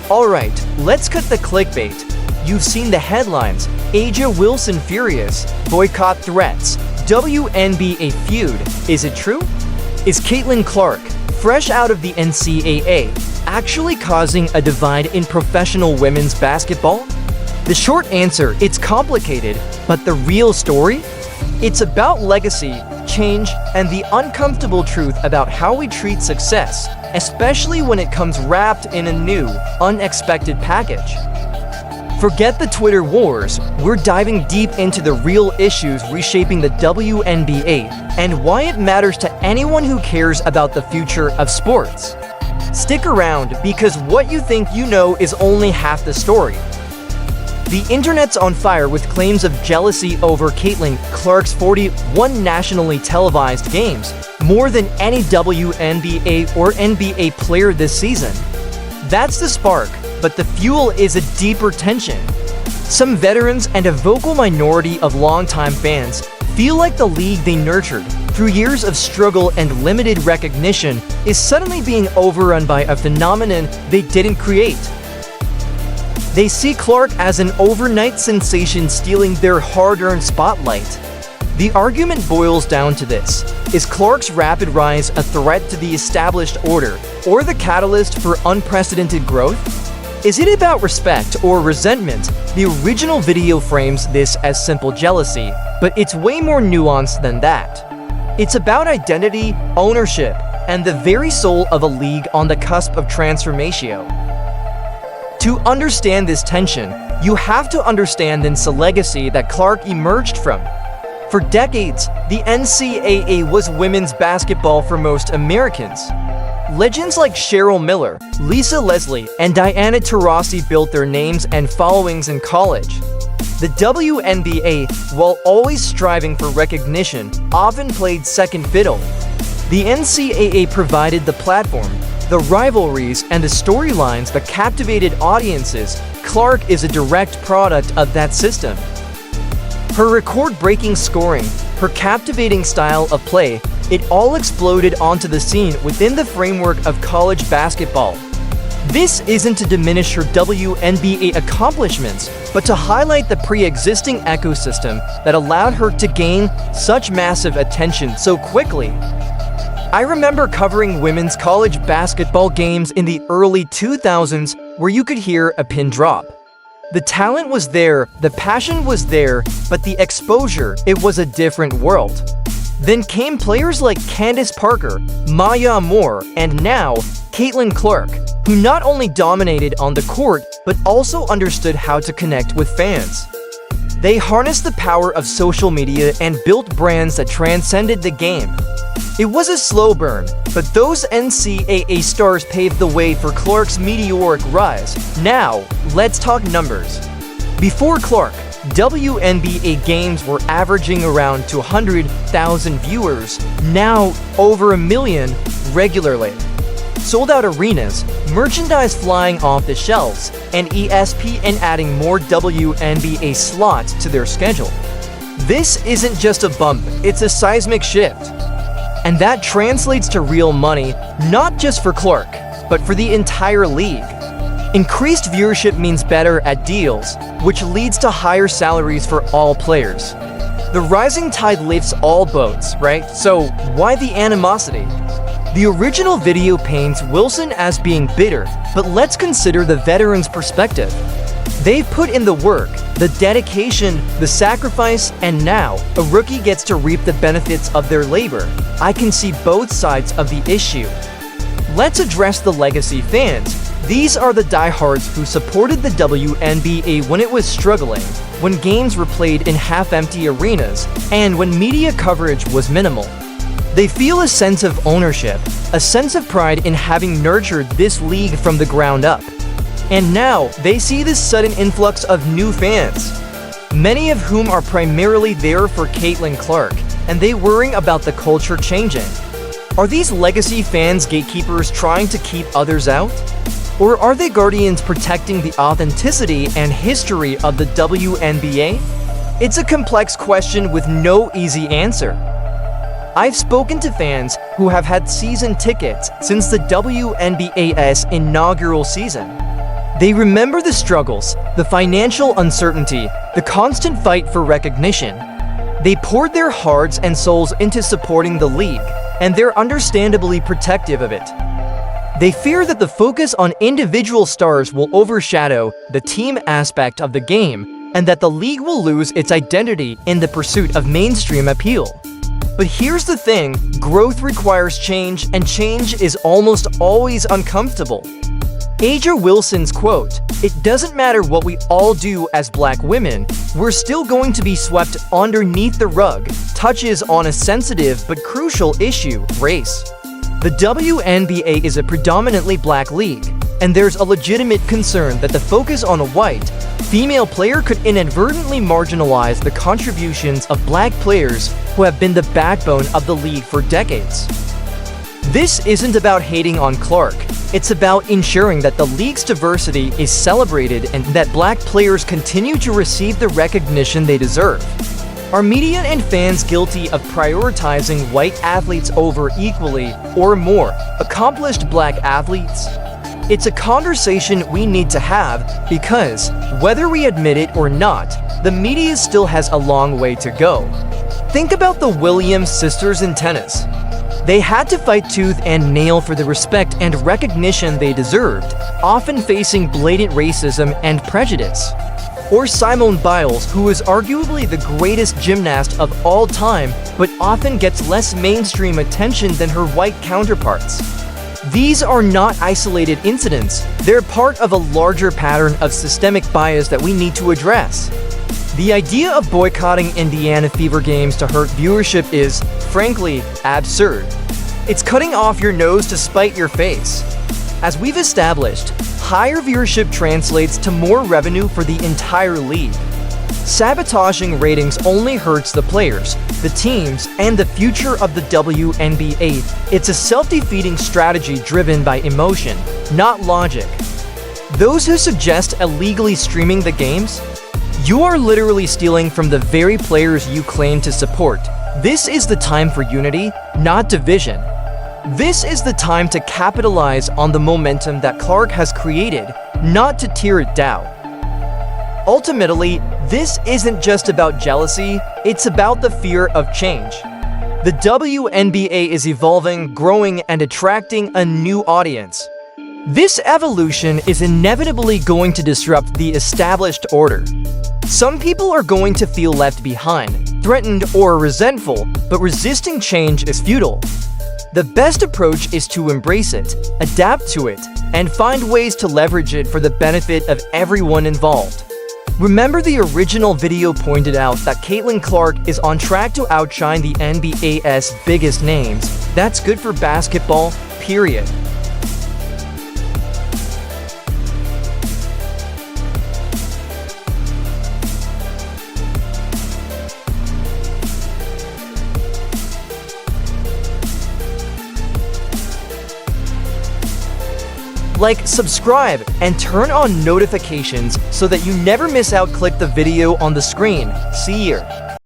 Alright, let's cut the clickbait. You've seen the headlines: Aja Wilson furious, boycott threats, WNBA feud. Is it true? Is Caitlin Clark, fresh out of the NCAA, actually causing a divide in professional women's basketball? The short answer: it's complicated, but the real story? It's about legacy, change, and the uncomfortable truth about how we treat success, especially when it comes wrapped in a new, unexpected package. Forget the Twitter wars, we're diving deep into the real issues reshaping the WNBA and why it matters to anyone who cares about the future of sports. Stick around, because what you think you know is only half the story. The internet's on fire with claims of jealousy over Caitlin Clark's 41 nationally televised games, more than any WNBA or NBA player this season. That's the spark, but the fuel is a deeper tension. Some veterans and a vocal minority of longtime fans feel like the league they nurtured through years of struggle and limited recognition is suddenly being overrun by a phenomenon they didn't create. They see Clark as an overnight sensation stealing their hard-earned spotlight. The argument boils down to this: is Clark's rapid rise a threat to the established order, or the catalyst for unprecedented growth? Is it about respect or resentment? The original video frames this as simple jealousy, but it's way more nuanced than that. It's about identity, ownership, and the very soul of a league on the cusp of transformation. To understand this tension, you have to understand the legacy that Clark emerged from. For decades, the NCAA was women's basketball for most Americans. Legends like Cheryl Miller, Lisa Leslie, and Diana Taurasi built their names and followings in college. The WNBA, while always striving for recognition, often played second fiddle. The NCAA provided the platform, the rivalries, and the storylines that captivated audiences. Clark is a direct product of that system. Her record-breaking scoring, her captivating style of play, it all exploded onto the scene within the framework of college basketball. This isn't to diminish her WNBA accomplishments, but to highlight the pre-existing ecosystem that allowed her to gain such massive attention so quickly. I remember covering women's college basketball games in the early 2000s where you could hear a pin drop. The talent was there, the passion was there, but the exposure, it was a different world. Then came players like Candace Parker, Maya Moore, and now Caitlin Clark, who not only dominated on the court, but also understood how to connect with fans. They harnessed the power of social media and built brands that transcended the game. It was a slow burn, but those NCAA stars paved the way for Clark's meteoric rise. Now, let's talk numbers. Before Clark, WNBA games were averaging around 200,000 viewers, now over 1 million regularly. Sold-out arenas, merchandise flying off the shelves, and ESPN adding more WNBA slots to their schedule. This isn't just a bump, it's a seismic shift. And that translates to real money, not just for Clark, but for the entire league. Increased viewership means better at deals, which leads to higher salaries for all players. The rising tide lifts all boats, right? So why the animosity? The original video paints Wilson as being bitter, but let's consider the veterans' perspective. They've put in the work, the dedication, the sacrifice, and now a rookie gets to reap the benefits of their labor. I can see both sides of the issue. Let's address the legacy fans. These are the diehards who supported the WNBA when it was struggling, when games were played in half-empty arenas, and when media coverage was minimal. They feel a sense of ownership, a sense of pride in having nurtured this league from the ground up. And now, they see this sudden influx of new fans, many of whom are primarily there for Caitlin Clark, and they worry about the culture changing. Are these legacy fans gatekeepers trying to keep others out? Or are they guardians protecting the authenticity and history of the WNBA? It's a complex question with no easy answer. I've spoken to fans who have had season tickets since the WNBA's inaugural season. They remember the struggles, the financial uncertainty, the constant fight for recognition. They poured their hearts and souls into supporting the league, and they're understandably protective of it. They fear that the focus on individual stars will overshadow the team aspect of the game, and that the league will lose its identity in the pursuit of mainstream appeal. But here's the thing, growth requires change, and change is almost always uncomfortable. A'ja Wilson's quote, "It doesn't matter what we all do as black women, we're still going to be swept underneath the rug," touches on a sensitive but crucial issue, race. The WNBA is a predominantly black league, and there's a legitimate concern that the focus on a white, female player could inadvertently marginalize the contributions of black players who have been the backbone of the league for decades. This isn't about hating on Clark, it's about ensuring that the league's diversity is celebrated and that black players continue to receive the recognition they deserve. Are media and fans guilty of prioritizing white athletes over equally or more accomplished black athletes? It's a conversation we need to have because, whether we admit it or not, the media still has a long way to go. Think about the Williams sisters in tennis. They had to fight tooth and nail for the respect and recognition they deserved, often facing blatant racism and prejudice. Or Simone Biles, who is arguably the greatest gymnast of all time, but often gets less mainstream attention than her white counterparts. These are not isolated incidents, they're part of a larger pattern of systemic bias that we need to address. The idea of boycotting Indiana Fever games to hurt viewership is, frankly, absurd. It's cutting off your nose to spite your face. As we've established, higher viewership translates to more revenue for the entire league. Sabotaging ratings only hurts the players, the teams, and the future of the WNBA. It's a self-defeating strategy driven by emotion, not logic. Those who suggest illegally streaming the games, you are literally stealing from the very players you claim to support. This is the time for unity, not division. This is the time to capitalize on the momentum that Clark has created, not to tear it down. Ultimately, this isn't just about jealousy, it's about the fear of change. The WNBA is evolving, growing, and attracting a new audience. This evolution is inevitably going to disrupt the established order. Some people are going to feel left behind, threatened, or resentful, but resisting change is futile. The best approach is to embrace it, adapt to it, and find ways to leverage it for the benefit of everyone involved. Remember, the original video pointed out that Caitlin Clark is on track to outshine the NBA's biggest names. That's good for basketball, period. Like, subscribe, and turn on notifications so that you never miss out. Click the video on the screen. See you.